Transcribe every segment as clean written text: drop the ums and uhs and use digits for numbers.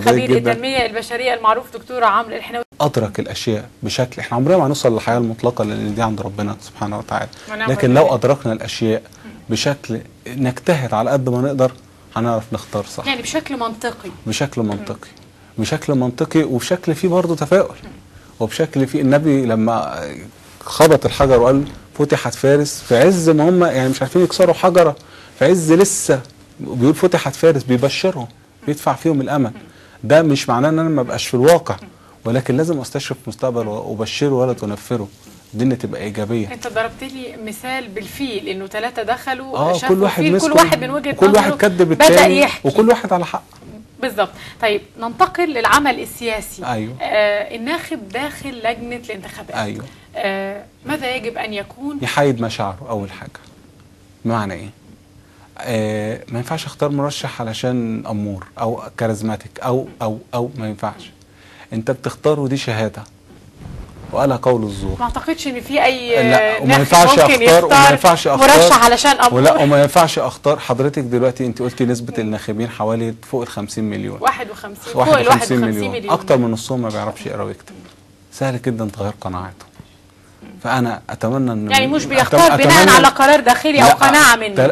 حضرتك خبير جدا. التنميه البشريه المعروف دكتور عمرو الحناوي ادرك الاشياء بشكل احنا عمرنا ما هنوصل للحياه المطلقه لان دي عند ربنا سبحانه وتعالى، لكن لو ادركنا الاشياء بشكل نجتهد على قد ما نقدر هنعرف نختار صح. يعني بشكل منطقي. بشكل منطقي. بشكل منطقي وبشكل فيه برضه تفاؤل. وبشكل فيه النبي لما خبط الحجر وقال فتحت فارس في عز ما هم يعني مش عارفين يكسروا حجره، في عز لسه بيقول فتحت فارس، بيبشرهم بيدفع فيهم الامل. ده مش معناه ان انا ما ابقاش في الواقع، ولكن لازم استشرف مستقبل وابشره ولا تنفره. الدنيا تبقى ايجابيه. انت ضربت لي مثال بالفيل انه 3 دخلوا كل واحد الفيل، كل واحد من وجهه نظره كل واحد كذب بدأ يحكي وكل واحد على حق. بالظبط. طيب ننتقل للعمل السياسي. ايوه. الناخب داخل لجنه الانتخابات. ايوه. ماذا يجب ان يكون؟ يحايد مشاعره اول حاجه. بمعنى ايه؟ ما ينفعش اختار مرشح علشان امور او كاريزماتيك او ما ينفعش. انت بتختاره دي شهاده وقالها قول الزور. ما اعتقدش ان في اي لا وما ينفعش اختار مرشح علشان امور. ولا وما ينفعش اختار. حضرتك دلوقتي انت قلتي نسبه الناخبين حوالي فوق ال 50 مليون. 51 فوق ال 51 مليون. اكتر من نصهم ما بيعرفش يقرا ويكتب. سهل جدا تغير قناعاته. فانا اتمنى ان يعني مش بيختار بناء على قرار داخلي او قناعه منه.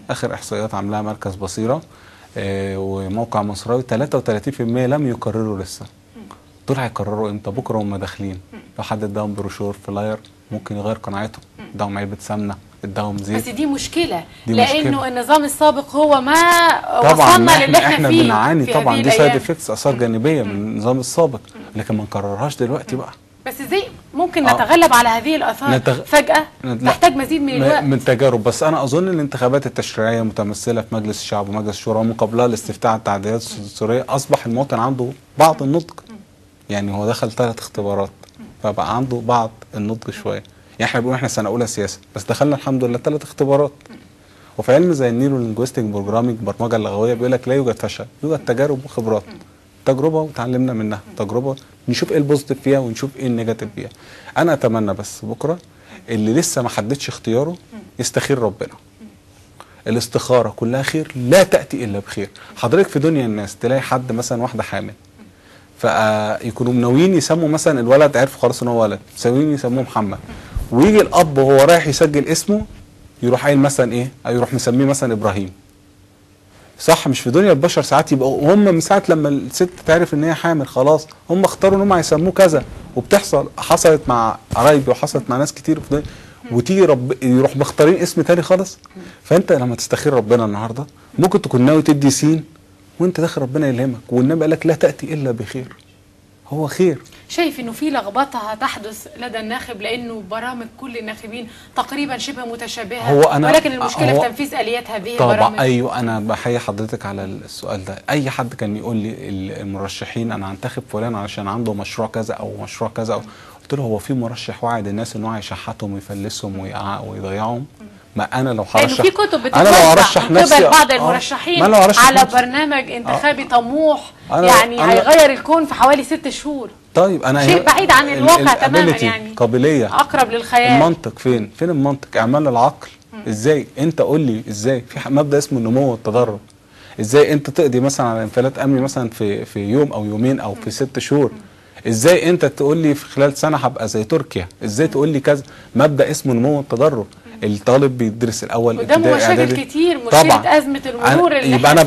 اخر احصائيات عاملاها مركز بصيره وموقع مصراوي 33% لم يقرروا لسه. دول هيقرروا امتى؟ بكره وهم داخلين. لو حد اداهم بروشور فلاير ممكن يغير قناعته، اداهم علبه سمنه، اداهم زيت. بس دي مشكله لانه النظام السابق هو ما وصلنا للي احنا فيه. بنعاني طبعا، دي سايد افكتس، اثار جانبيه من النظام السابق، لكن ما نكررهاش دلوقتي بقى. بس ازاي ممكن نتغلب على هذه الاثار فجاه؟ تحتاج مزيد من الوقت من تجارب. بس انا اظن الانتخابات التشريعيه متمثله في مجلس الشعب ومجلس الشورى ومن قبلها الاستفتاء على التعديلات الدستوريه، اصبح المواطن عنده بعض النضج. يعني هو دخل 3 اختبارات فبقى عنده بعض النضج شويه. يعني احنا بنقول احنا سنه اولى سياسه بس دخلنا الحمد لله 3 اختبارات. وفي علم زي النيرو لينجويستيك بروجرامينج البرمجه اللغويه بيقول لك لا يوجد فشل، يوجد تجارب وخبرات. تجربه وتعلمنا منها، تجربه نشوف ايه البوزيتيف فيها ونشوف ايه النيجاتيف فيها. انا اتمنى بس بكره اللي لسه ما حددش اختياره يستخير ربنا. الاستخاره كلها خير، لا تاتي الا بخير. حضرتك في دنيا الناس تلاقي حد مثلا واحده حامل فيكونوا ناويين يسموا مثلا الولد، عرفوا خلاص ان هو ولد، ناويين يسموه محمد، ويجي الاب وهو رايح يسجل اسمه يروح قايل مثلا ايه؟ يروح مسميه مثلا ابراهيم. صح؟ مش في دنيا البشر ساعات يبقوا هم من ساعه لما الست تعرف ان هي حامل خلاص هم اختاروا ان هم هيسموه كذا، وبتحصل حصلت مع قرايبي وحصلت مع ناس كتير في دنيا، وتيجي يروح مختارين اسم تاني خالص. فانت لما تستخير ربنا النهارده ممكن تكون ناوي تدي سين وانت داخل ربنا يلهمك، والنبي قال لك لا تاتي الا بخير. هو خير. شايف انه في لخبطه هتحدث لدى الناخب لانه برامج كل الناخبين تقريبا شبه متشابهه، ولكن المشكله في تنفيذ اليات هذه البرامج. طبعا ايوه، انا بحيي حضرتك على السؤال ده. اي حد كان يقول لي المرشحين انا هنتخب فلان علشان عنده مشروع كذا او مشروع كذا قلت له هو في مرشح وعد الناس ان هو هيشحتهم ويفلسهم ويضيعهم؟ ما انا لو هرشح، في كتب بتتوزع من قبل بعض المرشحين على برنامج انتخابي طموح يعني هيغير الكون في حوالي 6 شهور. طيب انا شيء بعيد عن الواقع تماما، يعني قابليه اقرب للخيال. المنطق فين المنطق؟ اعمال العقل. ازاي انت قول لي ازاي في مبدا اسمه النمو والتدرج؟ ازاي انت تقضي مثلا على انفلات امني مثلا في يوم او يومين او في 6 شهور؟ ازاي انت تقول لي في خلال سنه هبقى زي تركيا؟ ازاي تقول لي كذا؟ مبدا اسمه نمو والتدرج. الطالب بيدرس الاول قدامه مشاكل كتير، مشكله ازمه المرور اللي يبقى انا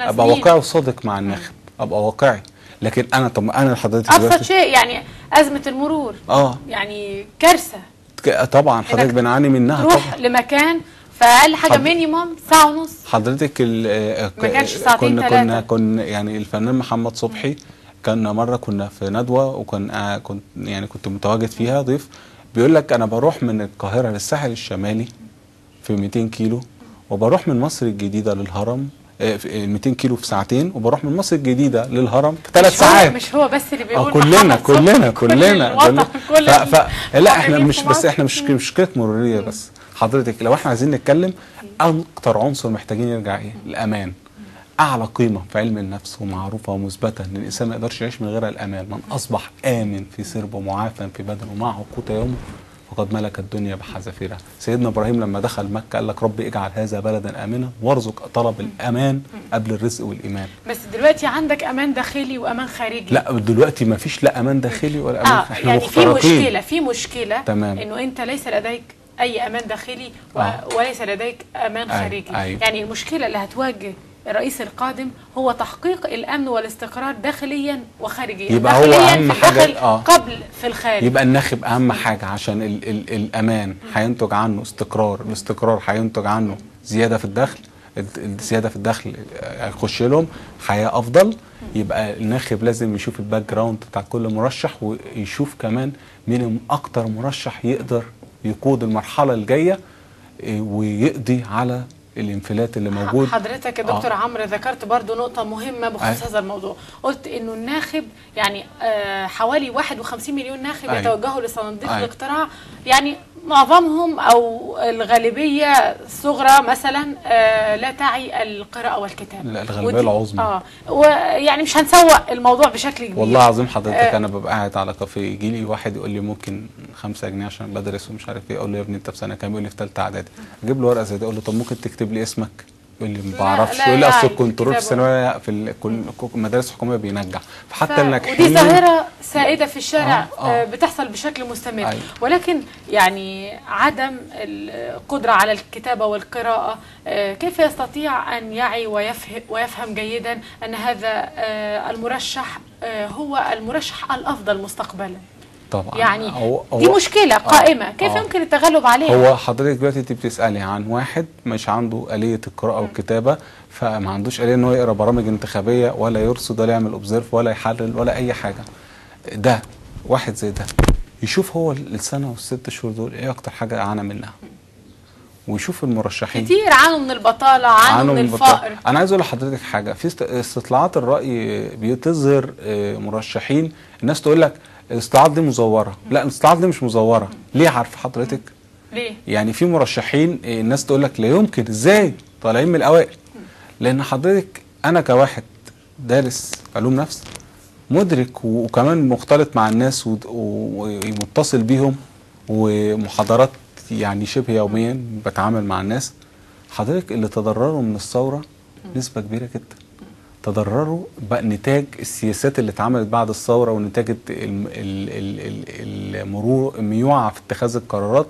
ابقى واقعي وصادق مع الناخب، ابقى واقعي. لكن انا حضرتك ابسط شيء يعني ازمه المرور يعني كارثه طبعا حضرتك بنعاني منها. تروح لمكان فاقل حاجه مينيمم ساعه ونص. حضرتك ما كانش ساعتين 3. كنا يعني الفنان محمد صبحي كنا في ندوه كنت متواجد فيها ضيف، بيقول لك انا بروح من القاهره للساحل الشمالي في 200 كيلو، وبروح من مصر الجديده للهرم 200 كيلو في ساعتين، وبروح من مصر الجديده للهرم في 3 ساعات. مش هو بس اللي بيقول كلنا لا احنا مش مشكله مروريه بس. حضرتك لو احنا عايزين نتكلم اكتر عنصر محتاجين يرجع ايه؟ الامان. اعلى قيمه في علم النفس ومعروفه ومثبته ان الانسان ما يقدرش يعيش من غير الامان. من اصبح امن في سربه معافى في بدنه معه قوت يومه فقد ملك الدنيا بحذافيرها. سيدنا ابراهيم لما دخل مكه قال لك ربي اجعل هذا بلدا امنا وارزق طلب الامان قبل الرزق والايمان. بس دلوقتي عندك امان داخلي وامان خارجي. لا دلوقتي ما فيش لا امان داخلي ولا امان احنا يعني مخترقين. في مشكله تمام. انه انت ليس لديك اي امان داخلي وليس لديك امان خارجي. يعني المشكله اللي هتواجه الرئيس القادم هو تحقيق الامن والاستقرار داخليا وخارجيا. يبقى هو اهم حاجه قبل في الخارج. يبقى الناخب اهم حاجه عشان الامان هينتج عنه استقرار، الاستقرار هينتج عنه زياده في الدخل، الزياده في الدخل هيخش لهم حياه افضل. يبقى الناخب لازم يشوف الباك جراوند بتاع كل مرشح، ويشوف كمان مين اكتر مرشح يقدر يقود المرحله الجايه ويقضي على الانفلات اللي موجود. حضرتك يا دكتور عمرو ذكرت برضو نقطة مهمة بخصوص هذا الموضوع، قلت انه الناخب يعني حوالي 51 مليون ناخب يتوجهوا لصناديق الاقتراع، يعني معظمهم او الغالبية الصغرى مثلا لا تعي القراءة والكتابة. لا الغالبية العظمى. ويعني مش هنسوق الموضوع بشكل كبير. والله العظيم حضرتك انا ببقى قاعد على كافيه يجي لي واحد يقول لي ممكن 5 جنيه عشان بدرس ومش عارف ايه، اقول له يا ابني انت في سنة كام؟ يقول لي في ثالثة اعدادي. اجيب له ورقة زي دي اقول له طب ممكن تكتب لي اسمك؟ يقول لي ما بعرفش. يقول لي اصل الكنترول في الثانويه في المدارس الحكوميه بينجح، فحتى الناجحين ودي ظاهره سائده في الشارع بتحصل بشكل مستمر. ولكن يعني عدم القدره على الكتابه والقراءه كيف يستطيع ان يعي ويفهم جيدا ان هذا المرشح هو المرشح الافضل مستقبلا؟ طبعا يعني دي مشكلة قائمة، كيف يمكن التغلب عليها؟ هو حضرتك دلوقتي انت بتسألي عن واحد مش عنده آلية القراءة والكتابة، فما عندوش آلية ان هو يقرا برامج انتخابية ولا يرصد ولا يعمل اوبزيرف ولا يحلل ولا أي حاجة. ده واحد زي ده يشوف هو السنة والست شهور دول ايه أكتر حاجة عانى منها، ويشوف المرشحين كتير عانوا من البطالة، عانوا من الفقر. أنا عايز أقول لحضرتك حاجة، في استطلاعات الرأي بتظهر مرشحين الناس تقول لك الاستطلاعات دي مزوره. لا الاستطلاعات دي مش مزوره. ليه عارف حضرتك؟ ليه؟ يعني في مرشحين الناس تقول لك لا يمكن، ازاي طالعين من الاوائل؟ لان حضرتك انا كواحد دارس علوم نفس مدرك وكمان مختلط مع الناس ومتصل بيهم ومحاضرات يعني شبه يوميا بتعامل مع الناس. حضرتك اللي تضرروا من الثوره نسبه كبيره جدا، تضرروا بقى نتاج السياسات اللي اتعملت بعد الثوره ونتاج المرور الميوعه في اتخاذ القرارات.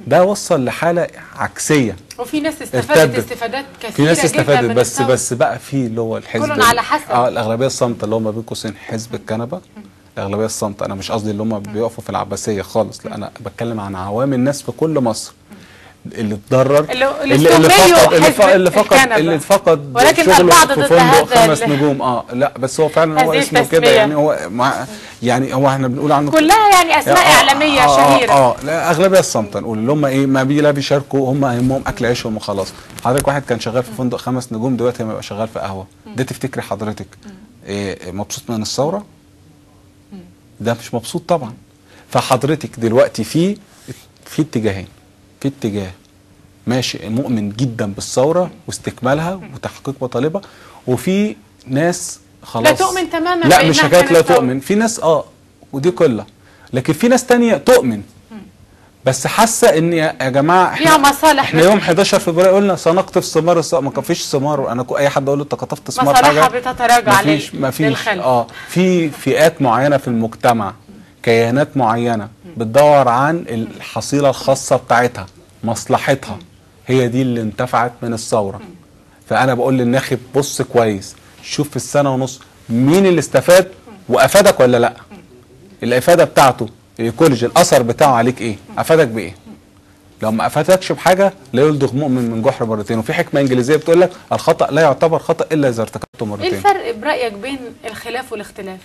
ده وصل لحاله عكسيه، وفي ناس استفادت استفادات كثيره. في ناس استفادت بس بقى في اللي هو الحزب كلنا على حسب الاغلبيه الصامته اللي هم ما بين قوسين حزب الكنبه. الاغلبيه الصامته انا مش قصدي اللي هم بيقفوا في العباسيه خالص، لا انا بتكلم عن عوام الناس في كل مصر اللي اتضرر، اللي فقد ولكن شغله في فندق 5 نجوم. لا بس هو فعلا هو اسمه كده، يعني هو يعني هو احنا بنقول عنه كلها يعني اسماء اعلاميه شهيره. لا اغلبيه الصامته نقول اللي هم ايه ما لا بيشاركوا، هم همهم اكل عيشهم وخلاص. حضرتك واحد كان شغال في فندق 5 نجوم دلوقتي ما يبقى شغال في قهوه، ده تفتكري حضرتك مبسوط من الثوره؟ ده مش مبسوط طبعا. فحضرتك دلوقتي في اتجاهين، في اتجاه ماشي مؤمن جدا بالثوره واستكمالها وتحقيق مطالبها، وفي ناس خلاص لا تؤمن تماما. لا مش حكايه لا تؤمن، في ناس ودي قله، لكن في ناس تانية تؤمن بس حاسه ان يا جماعه احنا يوم 11 فبراير قلنا سنقطف ثمار ما كفيش ثمار. انا اي حد اقول له انت قطفت ثمار حاجه مصالحها بتتراجع عليه. مفيش في فئات معينه في المجتمع، كيانات معينه بتدور عن الحصيله الخاصه بتاعتها، مصلحتها هي دي اللي انتفعت من الثوره. فانا بقول للناخب بص كويس، شوف في السنه ونص مين اللي استفاد وافادك ولا لا. الافاده بتاعته الايكولوجي الاثر بتاعه عليك ايه؟ افادك بايه؟ لو ما افادكش بحاجه لا يلدغ مؤمن من جحر مرتين. وفي حكمه انجليزيه بتقول لك الخطا لا يعتبر خطا الا اذا ارتكبته مرتين. ايه الفرق برايك بين الخلاف والاختلاف؟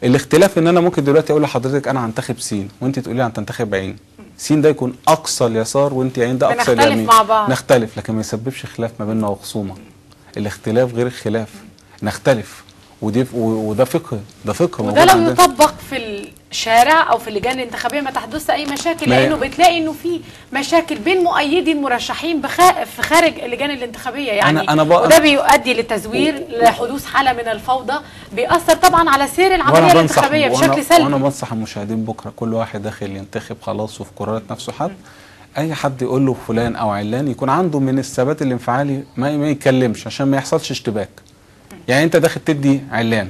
الاختلاف ان انا ممكن دلوقتي اقول لحضرتك انا هنتخب سين وانت تقولي لي هتنتخب عين. سين ده يكون اقصى اليسار وانت عين ده اقصى اليمين، نختلف مع بعض، نختلف لكن ما يسببش خلاف ما بيننا وخصومه. الاختلاف غير الخلاف، نختلف وده فقه، ده فقه وده لو يطبق في الشارع او في اللجان الانتخابيه ما تحدث اي مشاكل، لانه بتلاقي انه في مشاكل بين مؤيدي المرشحين في خارج اللجان الانتخابيه يعني، وده بيؤدي للتزوير، لحدوث حاله من الفوضى، بيأثر طبعا على سير العمليه الانتخابيه بشكل سلبي. وانا بنصح المشاهدين بكره كل واحد داخل ينتخب خلاص وفي قرارة نفسه حد، اي حد يقول له فلان او علان يكون عنده من الثبات الانفعالي، ما يتكلمش عشان ما يحصلش اشتباك. يعني انت داخل تدي علان،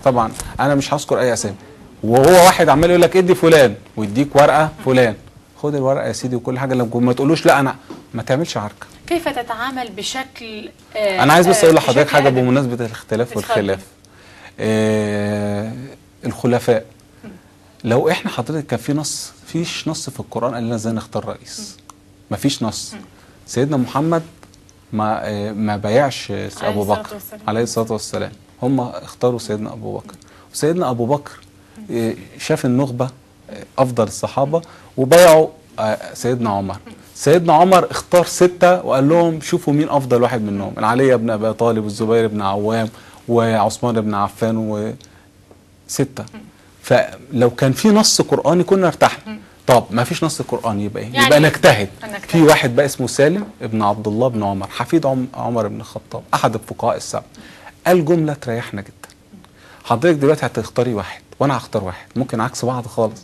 طبعا انا مش هذكر اي اسامي، وهو واحد عمال يقول لك ادي فلان ويديك ورقه فلان، خد الورقه يا سيدي وكل حاجه، لما ما تقولوش لا انا ما تعملش عركه. كيف تتعامل بشكل انا عايز بس اقول لحضرتك حاجه بمناسبه الاختلاف والخلاف. الخلفاء، لو احنا حضرتك كان في نص، فيش نص في القران قال لنا ازاي نختار رئيس، ما فيش نص. سيدنا محمد ما بايعش ابو بكر عليه الصلاه والسلام، هم اختاروا سيدنا ابو بكر، وسيدنا ابو بكر شاف النخبه افضل الصحابه وبايعوا سيدنا عمر. سيدنا عمر اختار 6 وقال لهم شوفوا مين افضل واحد منهم، علي بن ابي طالب والزبير بن عوام وعثمان بن عفان و6. فلو كان في نص قرآني كنا ارتحنا. طب ما فيش نص قرآني يبقى ايه؟ يعني يبقى نجتهد. في واحد بقى اسمه سالم ابن عبد الله بن عمر، حفيد عمر بن الخطاب، احد الفقهاء السبع، قال جمله تريحنا جدا. حضرتك دلوقتي هتختاري واحد وانا هختار واحد، ممكن عكس بعض خالص.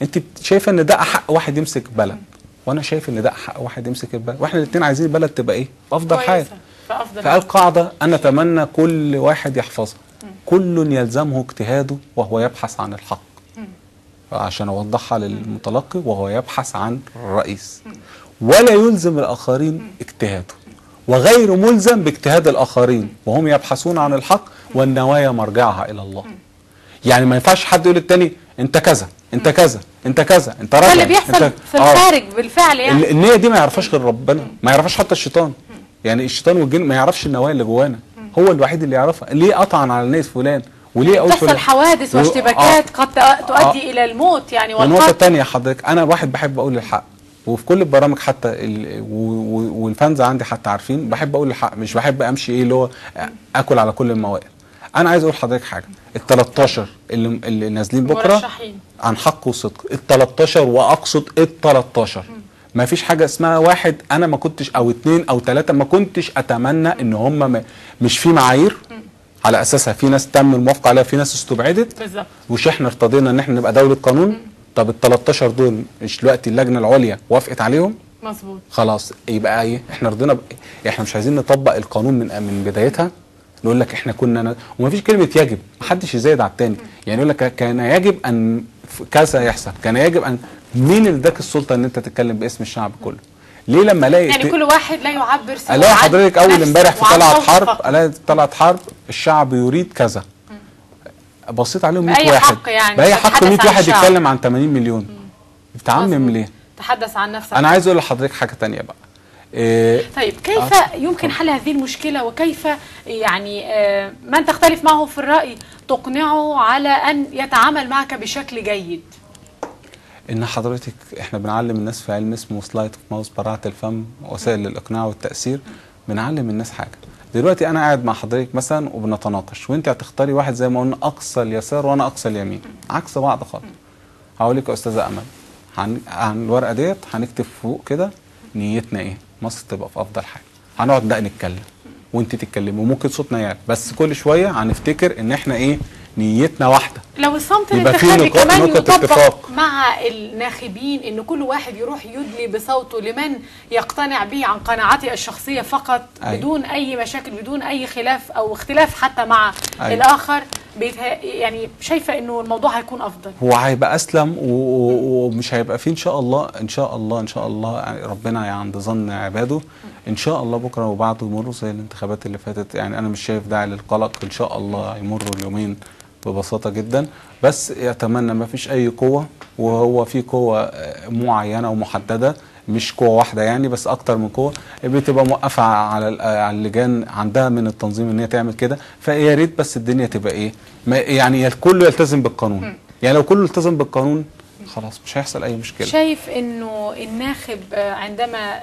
انت شايفه ان ده احق واحد يمسك بلد، وانا شايف ان ده احق واحد يمسك البلد، واحنا الاثنين عايزين البلد تبقى ايه؟ افضل حال. فقال قاعده انا اتمنى كل واحد يحفظها، كل يلزمه اجتهاده وهو يبحث عن الحق. عشان اوضحها للمتلقي، وهو يبحث عن الرئيس، ولا يلزم الاخرين اجتهاده، وغير ملزم باجتهاد الاخرين وهم يبحثون عن الحق، والنوايا مرجعها الى الله. يعني ما ينفعش حد يقول للتاني انت كذا انت كذا انت كذا انت راجل. ده اللي بيحصل في الخارج بالفعل. يعني النية دي ما يعرفهاش غير ربنا، ما يعرفهاش حتى الشيطان. يعني الشيطان والجن ما يعرفش النوايا اللي جوانا، هو الوحيد اللي يعرفها. ليه قطعا على نية فلان؟ وليه اقول تحصل حوادث واشتباكات قد تؤدي الى الموت يعني. والنقطة الثانية حضرتك، انا واحد بحب اقول الحق، وفي كل البرامج حتى والفانز عندي حتى عارفين بحب اقول الحق، مش بحب امشي ايه اللي هو اكل على كل الموائد. انا عايز اقول لحضرتك حاجه، ال13 اللي نازلين بكره مرشحين عن حق وصدق، ال13 واقصد ال13. ما فيش حاجه اسمها واحد انا ما كنتش او 2 أو 3 ما كنتش اتمنى ان هم مش في معايير على اساسها في ناس تم الموافقه عليها، في ناس استبعدت بالظبط، مش احنا ارتضينا ان احنا نبقى دوله قانون. طب ال13 دول مش دلوقتي اللجنه العليا وافقت عليهم؟ مظبوط. خلاص يبقى ايه؟ احنا رضينا احنا مش عايزين نطبق القانون من بدايتها، نقول لك احنا كنا ومفيش كلمه يجب، محدش يزايد على الثاني. يعني يقول لك كان يجب ان كذا يحصل، كان يجب ان. مين اللي اداك السلطه ان انت تتكلم باسم الشعب كله؟ ليه لما الاقي يعني كل واحد لا يعبر سوى الاقي حضرتك اول امبارح في طلعت حرب، الاقي طلعت حرب الشعب يريد كذا، بصيت عليهم 100 واحد يعني باي حق 100 واحد يتكلم عن 80 مليون. بتعمم ليه؟ تحدث عن نفسك. انا عايز اقول لحضرتك حاجه ثانيه بقى. طيب كيف يمكن حل هذه المشكلة، وكيف يعني من تختلف معه في الرأي تقنعه على أن يتعامل معك بشكل جيد؟ إن حضرتك إحنا بنعلم الناس في علم اسمه سلايت اوف ماوس، براعة الفم، وسائل الإقناع والتأثير. بنعلم الناس حاجة. دلوقتي أنا قاعد مع حضرتك مثلا وبنتناقش، وأنت هتختاري واحد زي ما قلنا أقصى اليسار وأنا أقصى اليمين، عكس بعض خالص. هقول لك يا أستاذة أمل، عن الورقة ديت هنكتب فوق كده نيتنا إيه؟ مصر تبقى في افضل حال. هنقعد بقى نتكلم وانت تتكلمي وممكن صوتنا يعلى، بس كل شويه هنفتكر ان احنا ايه؟ نيتنا واحده. لو الصمت الانتخابي كمان يطبق مع الناخبين، ان كل واحد يروح يدلي بصوته لمن يقتنع به عن قناعاته الشخصيه فقط، بدون اي مشاكل، بدون اي خلاف او اختلاف حتى مع الاخر، يعني شايفه انه الموضوع هيكون افضل. هو هيبقى اسلم ومش هيبقى فيه ان شاء الله ان شاء الله ان شاء الله يعني ربنا عند ظن عباده. ان شاء الله بكره وبعده يمروا زي الانتخابات اللي فاتت. يعني انا مش شايف داعي للقلق، ان شاء الله يمروا اليومين ببساطه جدا. بس يتمنى ما فيش اي قوه، وهو في قوه معينه ومحدده، مش قوه واحده يعني، بس اكتر من قوه بتبقى موقفه على اللجان عندها من التنظيم ان هي تعمل كده. فيا ريت بس الدنيا تبقى ايه، يعني الكل يلتزم بالقانون. يعني لو كله التزم بالقانون خلاص مش هيحصل اي مشكله. شايف انه الناخب عندما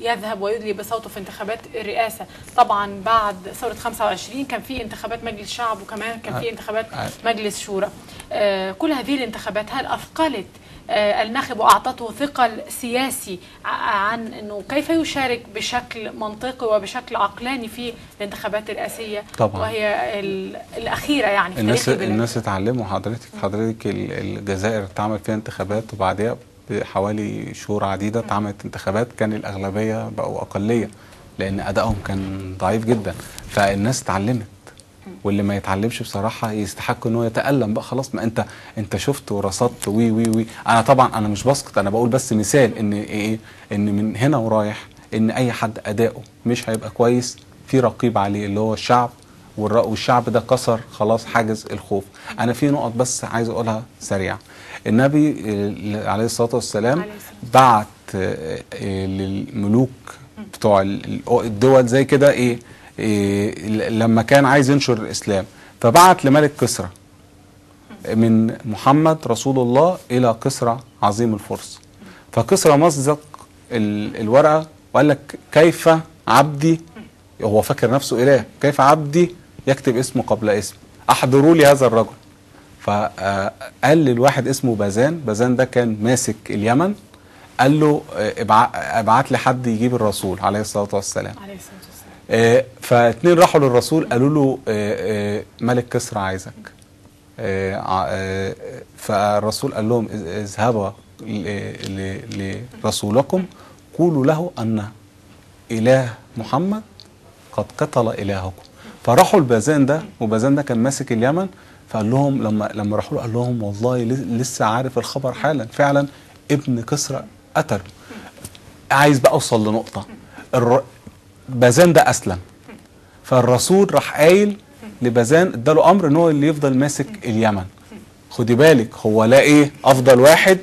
يذهب ويدلي بصوته في انتخابات الرئاسة، طبعا بعد ثورة 25 كان في انتخابات مجلس شعب وكمان كان في انتخابات مجلس شورى، كل هذه الانتخابات هل أثقلت الناخب وأعطته ثقل سياسي عن أنه كيف يشارك بشكل منطقي وبشكل عقلاني في الانتخابات الرئاسية طبعا، وهي الأخيرة يعني في تاريخ البلاد؟ الناس اتعلموا. حضرتك الجزائر اتعمل فيها انتخابات وبعدها بحوالي شهور عديدة اتعملت انتخابات كان الأغلبية بقوا أقلية لأن أدائهم كان ضعيف جدا، فالناس اتعلمت. واللي ما يتعلمش بصراحه يستحق ان هو يتألم بقى خلاص. ما انت شفت ورصدت وي وي وي. انا طبعا انا مش بسقط، انا بقول بس مثال ان ايه، ان من هنا ورايح ان اي حد اداؤه مش هيبقى كويس في رقيب عليه اللي هو الشعب، والشعب ده كسر خلاص حاجز الخوف. انا في نقط بس عايز اقولها سريعه. النبي عليه الصلاه والسلام بعت للملوك بتوع الدول زي كده ايه لما كان عايز ينشر الإسلام، فبعت لملك كسرى من محمد رسول الله إلى كسرى عظيم الفرس. فكسرى مزق الورقة وقال لك كيف عبدي، هو فاكر نفسه إله، كيف عبدي يكتب اسمه قبل اسم، أحضروا لي هذا الرجل. فقال للواحد اسمه بازان ده كان ماسك اليمن، قال له ابعت لي حد يجيب الرسول عليه الصلاة والسلام. فاتنين راحوا للرسول قالوا له ملك كسرى عايزك. فالرسول قال لهم اذهبوا لرسولكم قولوا له ان اله محمد قد قتل الهكم. فراحوا لبازان ده، وبازان ده كان ماسك اليمن، فقال لهم لما راحوا له قال لهم والله لسه عارف الخبر حالا، فعلا ابن كسرى قتله. عايز بقى اوصل لنقطه، بازان ده اسلم، فالرسول راح قايل لبازان اداله امر ان هو اللي يفضل ماسك اليمن. خدي بالك هو لا ايه افضل واحد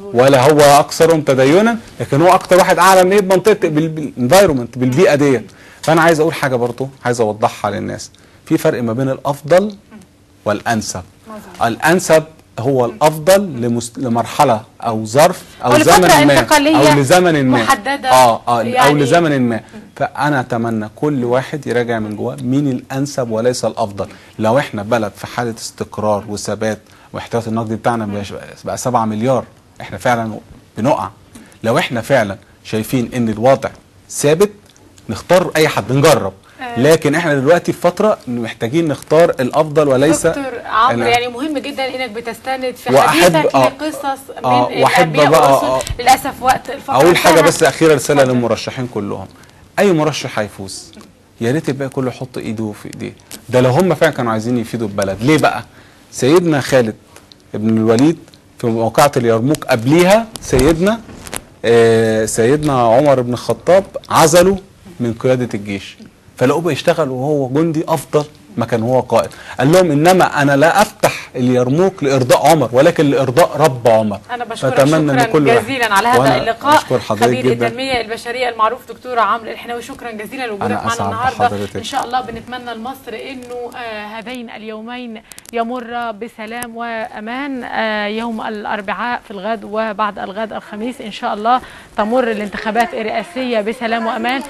ولا هو اكثرهم تدينا، لكن هو اكتر واحد اعلم ايه بمنطقه بالانفايرمنت بالبيئه ديت. فانا عايز اقول حاجه برضه عايز اوضحها للناس، في فرق ما بين الافضل والانسب. الانسب هو الافضل لمرحله او ظرف او زمن ما او لزمن ما محدده يعني او لزمن ما. فانا اتمنى كل واحد يراجع من جواه مين الانسب وليس الافضل. لو احنا بلد في حاله استقرار وثبات واحتياطي النقدي بتاعنا بقى 7 مليار، احنا فعلا بنقع. لو احنا فعلا شايفين ان الوضع ثابت نختار اي حد نجرب، لكن احنا دلوقتي في فتره محتاجين نختار الافضل وليس. دكتور عمرو يعني مهم جدا انك بتستند في حديثك لقصص من الانبياء والرسل. للاسف وقت الفقره. اقول حاجه بس اخيره، رساله للمرشحين كلهم، اي مرشح هيفوز يا ريت الباقي كله يحط ايده في ايديه، ده لو هم فعلا كانوا عايزين يفيدوا البلد. ليه بقى؟ سيدنا خالد ابن الوليد في موقعة اليرموك قبليها سيدنا عمر بن الخطاب عزله من قيادة الجيش، فلقوه بيشتغل وهو جندي افضل ما كان هو قائد. قال لهم انما انا لا افتح اليرموك لارضاء عمر ولكن لارضاء رب عمر. انا بشكرك شكرا جزيلا على هذا اللقاء. خبير التنميه البشريه المعروف دكتور عمرو الحناوي، شكرا جزيلا لوجودك معنا النهارده. ان شاء الله بنتمنى لمصر انه هذين اليومين يمر بسلام وامان. يوم الاربعاء في الغد وبعد الغد الخميس ان شاء الله تمر الانتخابات الرئاسيه بسلام وامان.